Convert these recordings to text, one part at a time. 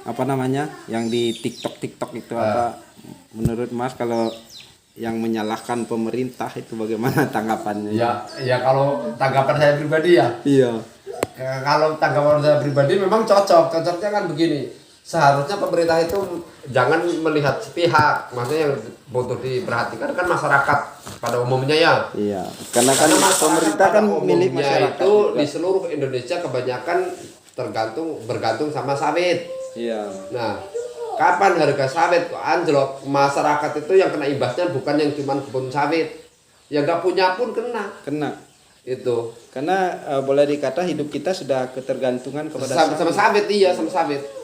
apa namanya yang di TikTok itu apa menurut Mas kalau yang menyalahkan pemerintah itu bagaimana tanggapannya? Ya kalau tanggapan saya pribadi ya. Iya. Kalau tanggapan saya pribadi memang cocoknya kan begini. Seharusnya pemerintah itu jangan melihat sepihak, maksudnya yang butuh diperhatikan kan masyarakat pada umumnya ya. Iya. Karena pemerintah kan milik masyarakat itu juga. di seluruh Indonesia kebanyakan bergantung sama sawit. Iya. Nah, kapan harga sawit kok anjlok? Masyarakat itu yang kena imbasnya bukan yang cuma kebun sawit, yang nggak punya pun kena. Itu karena boleh dikata hidup kita sudah ketergantungan kepada sama sawit. Iya, sama sawit.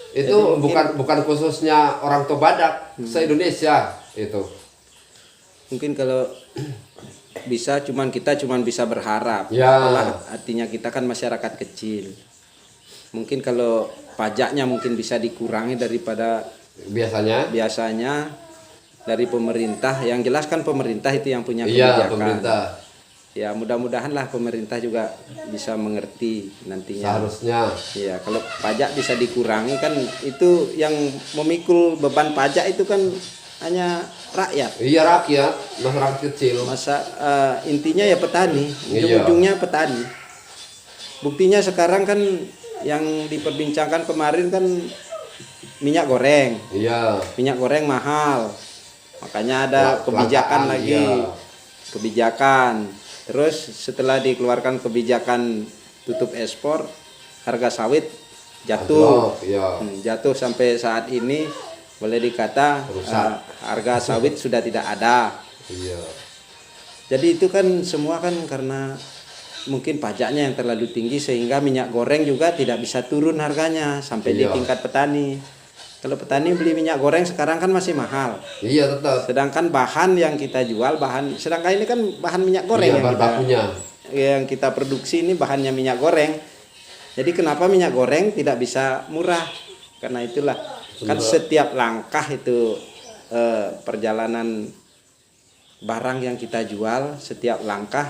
Itu bukan khususnya orang Tobadak, se-Indonesia itu. Mungkin kalau bisa kita cuman bisa berharap. Ya. Artinya kita kan masyarakat kecil. Mungkin kalau pajaknya mungkin bisa dikurangi daripada biasanya dari pemerintah. Yang jelas kan pemerintah itu yang punya kebijakan. Iya, pemerintah. Ya mudah-mudahan lah pemerintah juga bisa mengerti nantinya. Seharusnya. Ya kalau pajak bisa dikurangi kan itu yang memikul beban pajak itu kan hanya rakyat. Iya, rakyat, masyarakat kecil. Intinya ya petani, ujung-ujungnya petani. Buktinya sekarang kan yang diperbincangkan kemarin kan minyak goreng. Iya. Minyak goreng mahal. Makanya ada kebijakan lagi. Iya. Kebijakan. Terus setelah dikeluarkan kebijakan tutup ekspor, harga sawit jatuh. Iya. Jatuh sampai saat ini boleh dikata harga sawit sudah tidak ada. Iya. Jadi itu kan semua kan karena mungkin pajaknya yang terlalu tinggi sehingga minyak goreng juga tidak bisa turun harganya sampai di tingkat petani. Kalau petani beli minyak goreng sekarang kan masih mahal. Iya, tetap. Sedangkan bahan yang kita jual sedangkan ini kan bahan minyak goreng yang kita produksi ini bahannya minyak goreng. Jadi kenapa minyak goreng tidak bisa murah? Karena itulah kan setiap langkah itu perjalanan barang yang kita jual, setiap langkah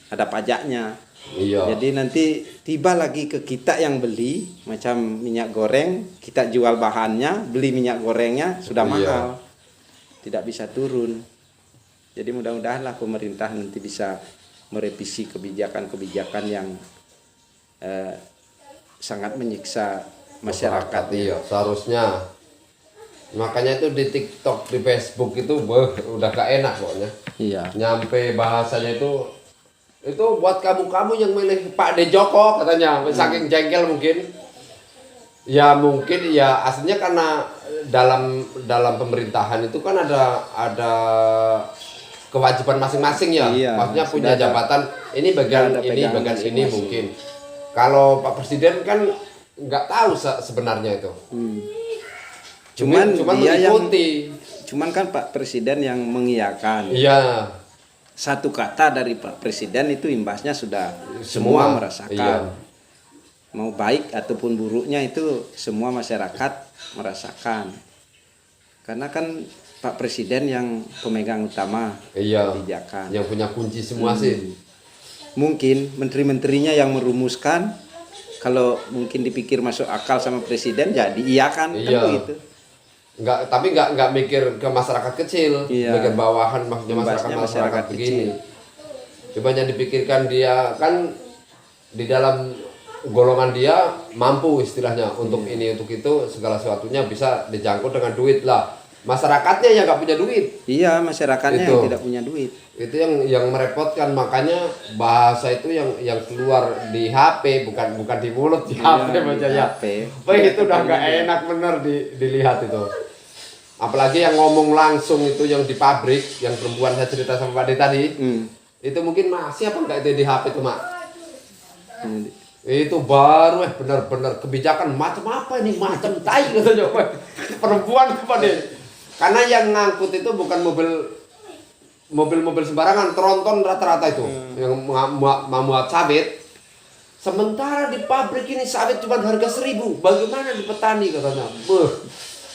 ada pajaknya. Iya. Jadi nanti tiba lagi ke kita yang beli macam minyak goreng, kita jual bahannya, beli minyak gorengnya sudah mahal, tidak bisa turun. Jadi mudah-mudahanlah pemerintah nanti bisa merevisi kebijakan-kebijakan yang sangat menyiksa masyarakat. Iya, seharusnya. Makanya itu di TikTok, di Facebook itu udah gak enak pokoknya. Iya. Nyampe bahasanya itu buat kamu yang milih Pak De Joko katanya, saking jengkel mungkin. Ya mungkin ya aslinya karena dalam pemerintahan itu kan ada kewajiban masing-masing ya. Iya, maksudnya punya jabatan ini bagian ini mungkin. Kalau Pak Presiden kan nggak tahu sebenarnya itu. Cuman dia mengikuti. Cuman kan Pak Presiden yang mengiyakan. Iya. Satu kata dari Pak Presiden itu imbasnya sudah semua merasakan. Iya. Mau baik ataupun buruknya itu semua masyarakat merasakan. Karena kan Pak Presiden yang pemegang utama kebijakan. Yang punya kunci semua sih. Mungkin menteri-menterinya yang merumuskan, kalau mungkin dipikir masuk akal sama Presiden jadi iya kan begitu. Tapi nggak mikir ke masyarakat kecil, mikir bawahan maksudnya masyarakat begini. Coba yang dipikirkan dia kan di dalam golongan dia mampu istilahnya untuk ini untuk itu segala sesuatunya bisa dijangkau dengan duit lah. Masyarakatnya yang nggak punya duit. Iya, masyarakatnya yang tidak punya duit. Itu yang merepotkan, makanya bahasa itu yang keluar di HP bukan di mulut, di HP bacanya. Itu udah nggak enak bener dilihat itu. Apalagi yang ngomong langsung itu yang di pabrik, yang perempuan saya cerita sama Pak De tadi, itu mungkin masih apa enggak itu di HP itu, Mak? Itu baru benar-benar kebijakan macam apa ini, macam tai katanya perempuan tuh Pak De. Karena yang ngangkut itu bukan mobil sembarangan, tronton rata-rata itu yang memuat sawit. Sementara di pabrik ini sawit cuma harga 1.000, bagaimana di petani katanya?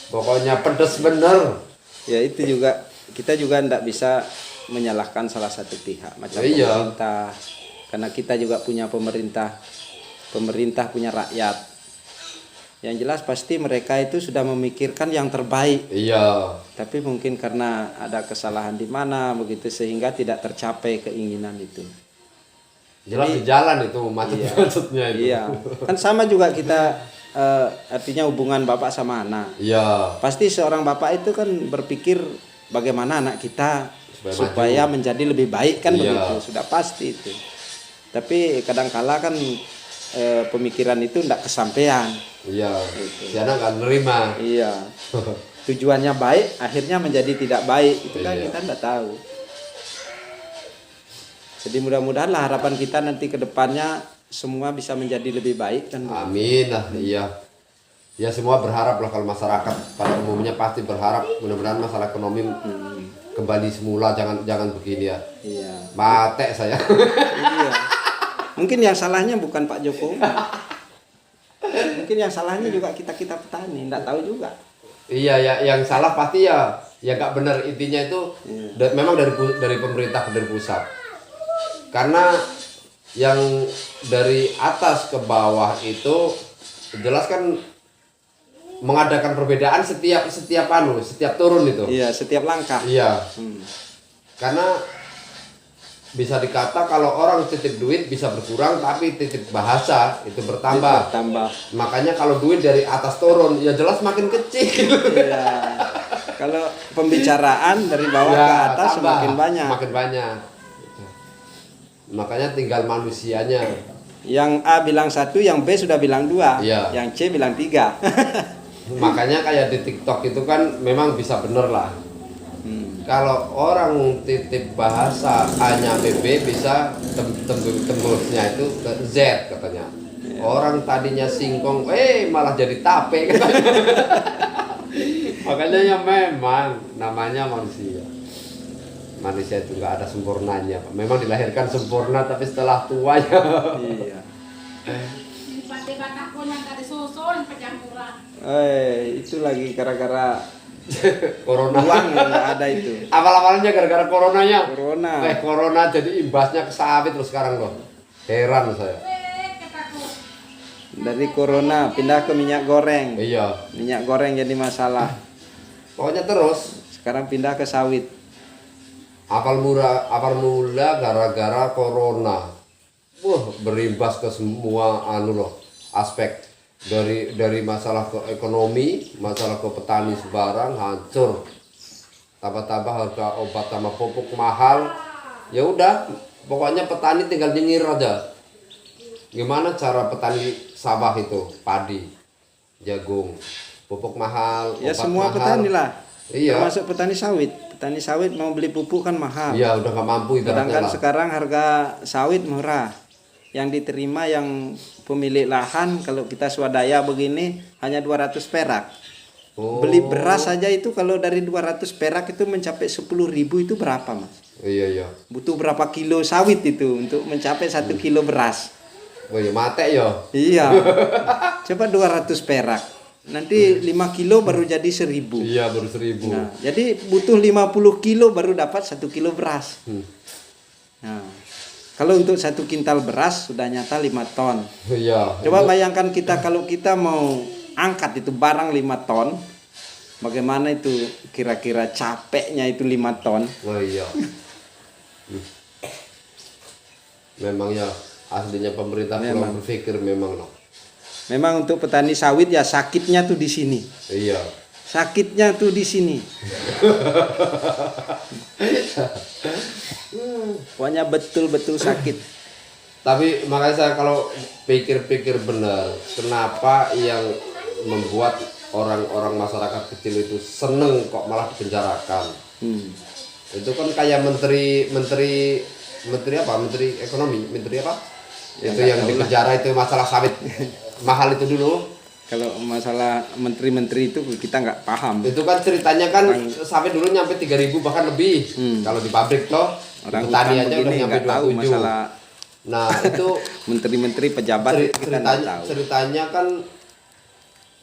Pokoknya pedes bener. Ya itu juga kita juga tidak bisa menyalahkan salah satu pihak macam pemerintah. Karena kita juga punya pemerintah punya rakyat. Yang jelas pasti mereka itu sudah memikirkan yang terbaik. Iya. Tapi mungkin karena ada kesalahan di mana begitu sehingga tidak tercapai keinginan itu. Jelas di jalan itu macet-macetnya itu. Iya. Kan sama juga kita artinya hubungan bapak sama anak. Iya. Pasti seorang bapak itu kan berpikir bagaimana anak kita supaya menjadi lebih baik kan begitu. Sudah pasti itu. Tapi kadangkala kan pemikiran itu tidak kesampaian. Iya. Si anak nggak nerima. Iya. Tujuannya baik, akhirnya menjadi tidak baik. Itu kan kita tidak tahu. Jadi mudah-mudahan lah harapan kita nanti ke depannya semua bisa menjadi lebih baik kan. Amin lah, iya. Ya semua berharap lah, kalau masyarakat pada umumnya pasti berharap mudah-mudahan masalah ekonomi kembali semula, jangan begini ya. Iya. Mate saya. Iya. Mungkin yang salahnya bukan Pak Jokowi. Mungkin yang salahnya juga kita petani, enggak tahu juga. Iya ya, yang salah pasti ya nggak benar, intinya itu memang dari pemerintah, dari pusat. Karena yang dari atas ke bawah itu jelas kan mengadakan perbedaan setiap turun itu. Iya, setiap langkah. Iya. Karena bisa dikata kalau orang titip duit bisa berkurang, tapi titip bahasa itu bertambah. Makanya kalau duit dari atas turun ya jelas makin kecil. Iya. Kalau pembicaraan dari bawah ke atas semakin banyak. Makin banyak. Makanya tinggal manusianya. Yang A bilang 1, yang B sudah bilang 2, yang C bilang 3. Makanya kayak di TikTok itu kan memang bisa bener lah. Kalau orang titip bahasa A nyampe B bisa tembusnya itu ke Z katanya. Orang tadinya singkong, malah jadi tape katanya. Makanya ya memang namanya manusia. Manusia itu nggak ada sempurnanya. Memang dilahirkan sempurna, tapi setelah tuanya. Iya. Itu lagi gara-gara corona. Uang yang nggak ada itu. Awal-awalnya gara-gara coronanya. Corona jadi imbasnya ke sawit terus sekarang loh. Heran saya. Dari corona pindah ke minyak goreng. Iya. Minyak goreng jadi masalah. Pokoknya terus. Sekarang pindah ke sawit. Awal mula gara-gara corona. Berimbas ke semua aspek. Dari masalah ke ekonomi, masalah ke petani sebarang hancur. Tambah-tambah harga obat sama pupuk mahal. Ya udah, pokoknya petani tinggal nyengir aja. Gimana cara petani sawah itu, padi, jagung, pupuk mahal, ya obat semua mahal. Petani lah. Iya. Termasuk petani sawit. Petani sawit mau beli pupuk kan mahal. Iya, udah nggak mampu ibaratnya. Sedangkan sekarang harga sawit murah. Yang diterima yang pemilik lahan kalau kita swadaya begini hanya 200 perak. Beli beras saja itu kalau dari 200 perak itu mencapai 10.000 itu berapa, Mas? Iya. Butuh berapa kilo sawit itu untuk mencapai 1 kilo beras? Mate ya. Iya. Coba 200 perak. Nanti 5 kilo baru jadi 1.000. Iya, baru 1.000. Nah, jadi butuh 50 kilo baru dapat 1 kilo beras. Nah, kalau untuk 1 kintal beras sudah nyata 5 ton. Iya. Coba bayangkan kalau kita mau angkat itu barang 5 ton. Bagaimana itu kira-kira capeknya itu 5 ton. Oh iya. Memang ya aslinya pemerintah kurang berpikir memang loh. Memang untuk petani sawit ya sakitnya tuh di sini. Iya. Sakitnya tuh di sini. Pokoknya betul-betul sakit. Tapi makanya saya kalau pikir-pikir benar, kenapa yang membuat orang-orang masyarakat kecil itu seneng kok malah dipenjarakan? Itu kan kayak menteri apa? Menteri ekonomi, menteri apa? Ya, itu yang dipenjara itu masalah sawit mahal itu dulu. Kalau masalah menteri-menteri itu kita nggak paham. Itu kan ceritanya kan sawit dulu nyampe 3.000 bahkan lebih. Kalau di pabrik toh, petani aja udah nyampe 27. Masalah. Nah itu menteri-menteri pejabat ceritanya kan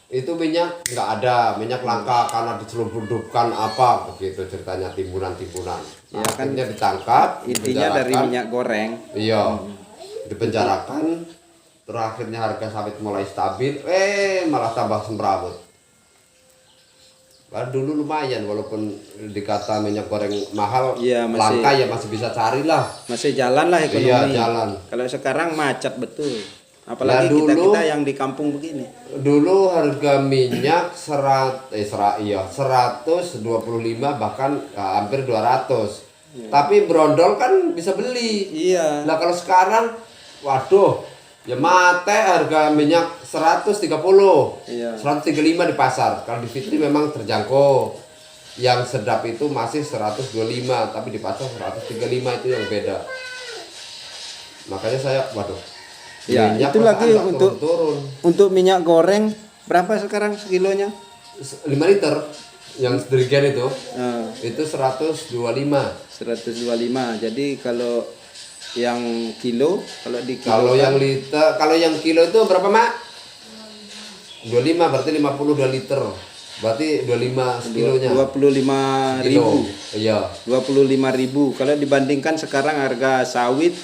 itu minyak nggak ada, minyak langka karena diselundupkan apa begitu ceritanya, timbunan. Ya kan ditangkap. Intinya dari minyak goreng. Iya. Dipenjarakan terakhirnya harga sawit mulai stabil, malah tambah semrawut. Dulu lumayan walaupun dikata minyak goreng mahal, iya, masih, langka ya masih bisa carilah. Masih jalan lah ekonomi. Iya, jalan. Kalau sekarang macet betul. Apalagi ya, kita yang di kampung begini. Dulu harga minyak 125 bahkan hampir 200. Ya. Tapi brondol kan bisa beli. Iya. Nah kalau sekarang, waduh, ya mate harga minyak 130, iya. 135 di pasar. Kalau di Fitri memang terjangkau. Yang sedap itu masih 125, tapi di pasar 135 itu yang beda. Makanya saya, waduh. Ya, itu lagi untuk minyak goreng berapa sekarang sekilonya? 5 liter. Yang dirigen itu 125. 125. Jadi kalau yang kilo, kalau yang liter, kalau yang kilo itu berapa, Mak? 25, berarti 52 liter. Berarti 25 kilonya. 25.000. Iya. 25.000. Kalau dibandingkan sekarang harga sawit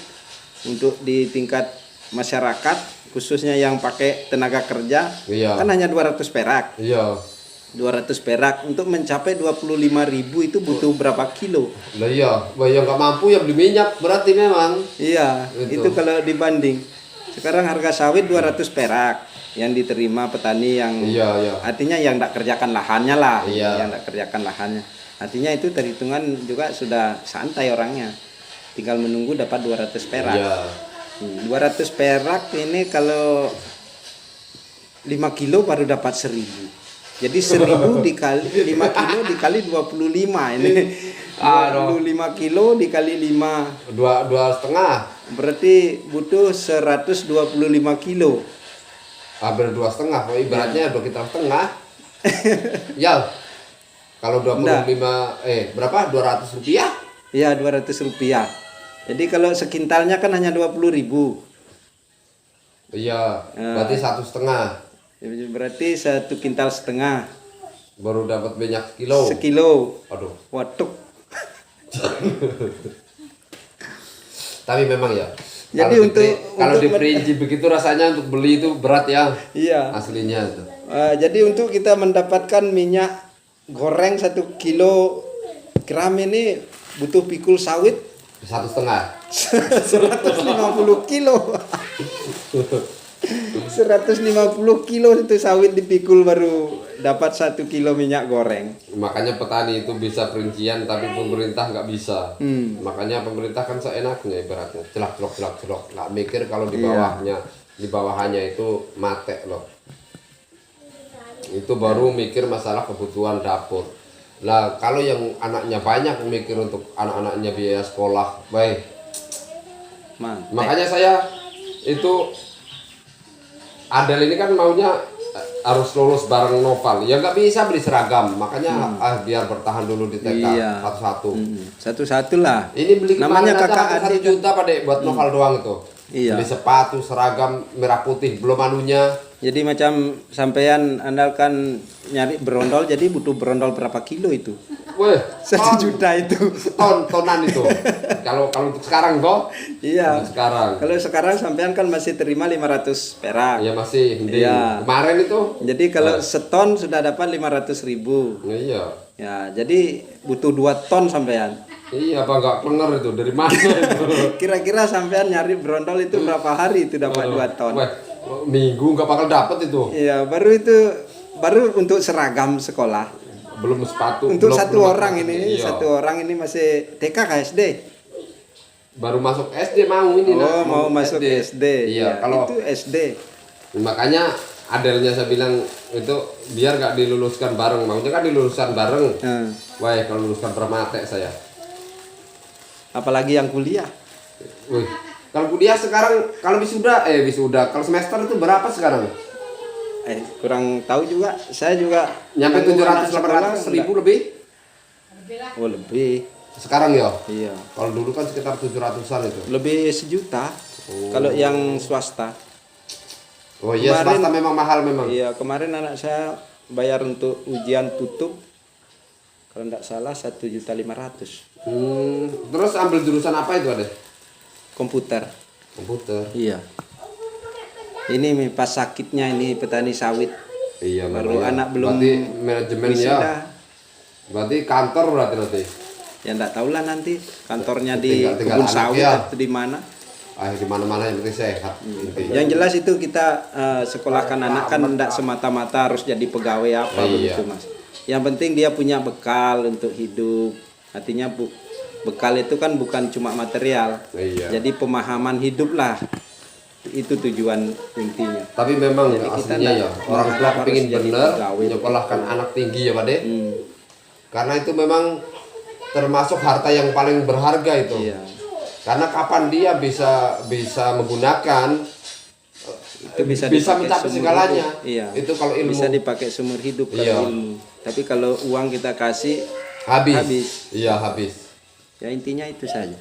untuk di tingkat masyarakat khususnya yang pakai tenaga kerja, iya, kan hanya 200 perak. Iya. 200 perak untuk mencapai 25.000 itu butuh berapa kilo? Lah iya, yang nggak mampu ya beli minyak berarti memang. Iya, itu kalau dibanding. Sekarang harga sawit 200 perak yang diterima petani yang, iya. Artinya yang tidak kerjakan lahannya lah, iya. Yang tidak kerjakan lahannya. Artinya itu terhitungan juga sudah santai orangnya. Tinggal menunggu dapat 200 perak. Iya. 200 perak ini kalau 5 kilo baru dapat 1.000. Jadi 1.000 dikali 5 kilo dikali 25 ini. 25 kilo dikali 5. 2,5. Berarti butuh 125 kilo. Hampir 2,5. Ibaratnya 2 kintal setengah. Ya. Kalau 25 berapa? 200 rupiah? Iya, 200 rupiah. Jadi kalau sekintalnya kan hanya 20.000. Iya, berarti 1,5. Berarti 1 kintal setengah. Baru dapat minyak sekilo. Sekilo. Aduh. Waduh. Tapi memang ya. Jadi kalau diperinci begitu rasanya untuk beli itu berat ya. Iya. Aslinya itu. Jadi untuk kita mendapatkan minyak goreng 1 kilogram ini butuh pikul sawit 1,5. 150 kilo. 150 kilo itu sawit dipikul baru dapat 1 kilo minyak goreng. Makanya petani itu bisa perincian tapi pemerintah nggak bisa. Makanya pemerintah kan seenaknya ibaratnya celak. Nggak mikir kalau di bawahnya, di bawahannya itu mate loh. Itu baru mikir masalah kebutuhan dapur. Lah kalau yang anaknya banyak mikir untuk anak-anaknya biaya sekolah, baik. Makanya saya itu Adel ini kan maunya harus lulus bareng Noval. Ya nggak bisa beli seragam, makanya biar bertahan dulu di TK satu-satu. Satu-satu lah. Ini beli namanya kakak 1 juta pada buat Noval doang itu. Iya. Beli sepatu, seragam merah putih, belum anunya. Jadi macam sampean andalkan nyari berondol, jadi butuh berondol berapa kilo itu? Weh, 1 juta itu. Tonan itu. Kalau untuk sekarang kok? Iya. Untuk sekarang. Kalau sekarang sampean kan masih terima 500 perak. Iya masih. Iya. Kemarin itu. Jadi kalau seton sudah dapat 500.000. Iya. Ya, jadi butuh 2 ton sampean. Iya, apa nggak kenger itu dari mana itu? Kira-kira sampean nyari berondol itu berapa hari itu dapat 2 ton? Weh, minggu nggak bakal dapat itu. Iya, baru untuk seragam sekolah. Belum sepatu. Untuk belum, satu belum orang ini, iya. Satu orang ini masih TK kah SD? Baru masuk SD mau ini. Mau masuk SD. Iya, ya, kalau itu SD. Makanya Adelnya saya bilang itu biar nggak diluluskan bareng, maunya kan diluluskan bareng. Wah, kalau luluskan permate saya. Apalagi yang kuliah. Wih, kalau kuliah sekarang kalau wisuda kalau semester itu berapa sekarang? Kurang tahu juga. Saya juga nyampe 700-800 ribu lebih? Oh, lebih. Sekarang ya? Iya. Kalau dulu kan sekitar 700-an itu. Lebih 1 juta. Kalau yang swasta. Oh iya, swasta memang mahal memang. Iya, kemarin anak saya bayar untuk ujian tutup kalau tidak salah 1.500.000. Terus ambil jurusan apa itu, Ade? Komputer. Komputer. Iya. Ini pas sakitnya ini petani sawit. Iya, Baru makanya. anak belum Berarti manajemennya, wisuda. berarti kantor berarti nanti. Ya enggak tahulah nanti kantornya Tinggal di kebun anak sawit ya. atau di mana. Di mana-mana yang penting sehat. Intinya. Yang jelas itu kita sekolahkan anak kan enggak semata-mata harus jadi pegawai apa begitu Mas. Yang penting dia punya bekal untuk hidup. Artinya bekal itu kan bukan cuma material. Iya. Jadi pemahaman hidup lah. Itu tujuan intinya. Tapi memang Jadi kita aslinya ya orang tua harus pengen jadi bener pegawai. menyekolahkan anak tinggi ya Pak De. Hmm, Karena itu memang termasuk harta yang paling berharga itu. iya. Karena kapan dia bisa menggunakan Itu bisa mencapai dipakai seumur segalanya. hidup. Iya. Itu kalau ilmu Bisa dipakai seumur hidup kalau Iya. ilmu. Tapi kalau uang kita kasih habis. Iya, habis. ya intinya itu saja.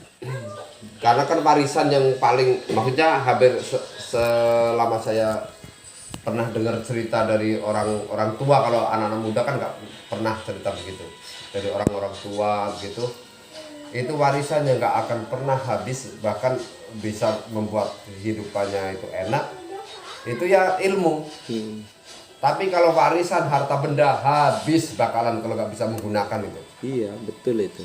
Karena kan warisan yang paling, maksudnya hampir selama saya pernah dengar cerita dari orang tua, kalau anak-anak muda kan nggak pernah cerita begitu dari orang-orang tua gitu. Itu warisan yang nggak akan pernah habis, bahkan bisa membuat kehidupannya itu enak. Itu ya ilmu. Tapi kalau warisan harta benda habis bakalan kalau nggak bisa menggunakan itu. Iya betul itu.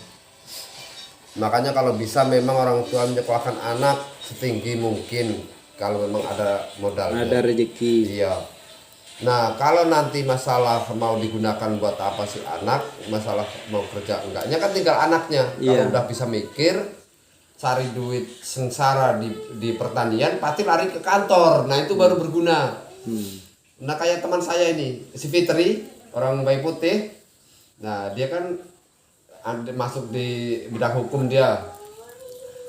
Makanya kalau bisa memang orang tua menyekolahkan anak setinggi mungkin kalau memang ada modalnya. Ada rezeki. Iya. Nah kalau nanti masalah mau digunakan buat apa sih anak, masalah mau kerja enggaknya kan tinggal anaknya. Kalau Iya. udah bisa mikir, cari duit sengsara di pertanian, pasti lari ke kantor. Nah itu baru berguna. Nah kayak teman saya ini, si Fitri, orang Bayi Putih. Nah dia kan masuk di bidang hukum dia.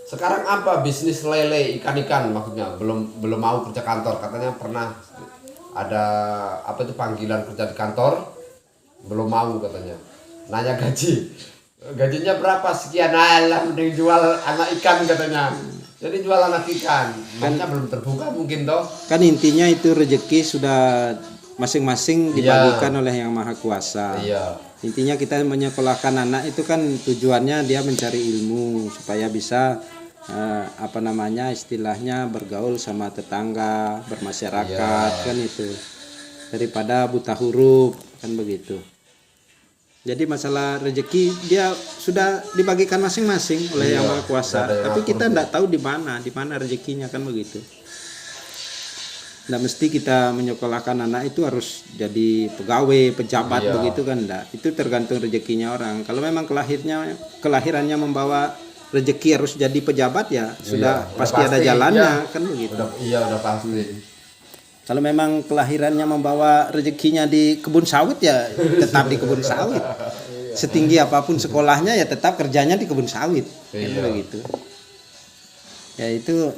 Sekarang apa bisnis lele ikan-ikan maksudnya belum mau kerja kantor, katanya pernah ada apa itu panggilan kerja di kantor, belum mau katanya. Nanya gajinya berapa, sekian, alah mending jual anak ikan katanya. Jadi jual anak ikan, makanya belum terbuka mungkin toh. Kan intinya itu rezeki sudah masing-masing dibagikan oleh Yang Maha Kuasa. Iya. Intinya kita menyekolahkan anak itu kan tujuannya dia mencari ilmu supaya bisa istilahnya bergaul sama tetangga, bermasyarakat, kan itu. Daripada buta huruf, kan begitu. Jadi masalah rezeki dia sudah dibagikan masing-masing oleh Yang Maha Kuasa. Tapi kita tidak tahu di mana rezekinya, kan begitu. Nggak mesti kita menyekolahkan anak itu harus jadi pegawai, pejabat begitu kan, enggak. Itu tergantung rezekinya orang. Kalau memang kelahirannya membawa rezeki harus jadi pejabat ya sudah pasti ada jalannya, kan begitu. Udah pasti. Kalau memang kelahirannya membawa rezekinya di kebun sawit ya tetap di kebun sawit. Setinggi apapun sekolahnya ya tetap kerjanya di kebun sawit, kan begitu. Ya itu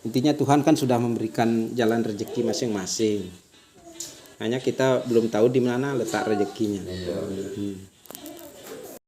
intinya Tuhan kan sudah memberikan jalan rezeki masing-masing. Hanya kita belum tahu di mana letak rezekinya.